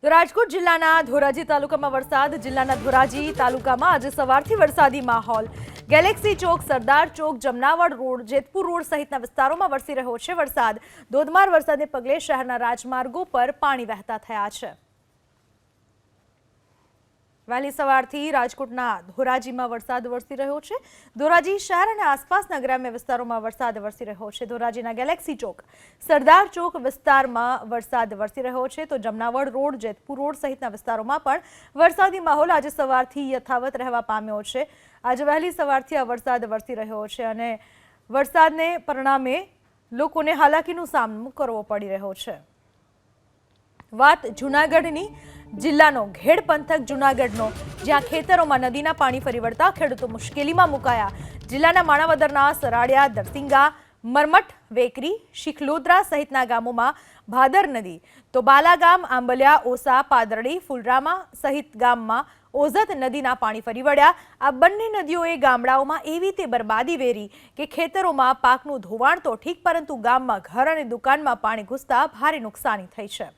તો રાજકોટ જિલ્લાના ધોરાજી તાલુકામાં વરસાદ. જિલ્લાના ધોરાજી તાલુકામાં આજે સવારથી વરસાદી માહોલ. ગેલેક્સી ચોક, સરદાર ચોક, જમનાવડ રોડ, જેતપુર રોડ સહિતના વિસ્તારોમાં વરસી રહ્યો છે વરસાદ. ધોધમાર વરસાદને પગલે શહેરના રાજમાર્ગો પર પાણી વહેતા થયા છે. વહેલી સવારથી રાજકોટના ધોરાજીમાં વરસાદ વરસી રહ્યો છે. ધોરાજી શહેર અને આસપાસના ગ્રામ્ય વિસ્તારોમાં વરસાદ વરસી રહ્યો છે. ધોરાજીના ગેલેક્સી ચોક, સરદાર ચોક વિસ્તારમાં વરસાદ વરસી રહ્યો છે. તો જમનાવડ રોડ, જેતપુર રોડ સહિતના વિસ્તારોમાં પણ વરસાદી માહોલ આજે સવારથી યથાવત રહેવા પામ્યો છે. આજે વહેલી સવારથી આ વરસાદ વરસી રહ્યો છે અને વરસાદને પરિણામે લોકોને હાલાકીનો સામનો કરવો પડી રહ્યો છે. વાત જૂનાગઢની. જિલ્લાનો ઘેડ પંથક જૂનાગઢનો, જ્યાં ખેતરોમાં નદીના પાણી ફરી વળતા ખેડૂતો મુશ્કેલીમાં મુકાયા. જિલ્લાના માણાવદરના સરાડિયા, દરસિંગા, મરમઠ, વેકરી, શીખલોદરા સહિતના ગામોમાં ભાદર નદી, તો બાલાગામ, આંબલિયા, ઓસા, પાદરડી, ફુલરામા સહિત ગામમાં ઓઝત નદીના પાણી ફરી વળ્યા. આ બંને નદીઓએ ગામડાઓમાં એવી રીતે બરબાદી વેરી કે ખેતરોમાં પાકનું ધોવાણ તો ઠીક, પરંતુ ગામમાં ઘર અને દુકાનમાં પાણી ઘૂસતા ભારે નુકસાની થઈ છે.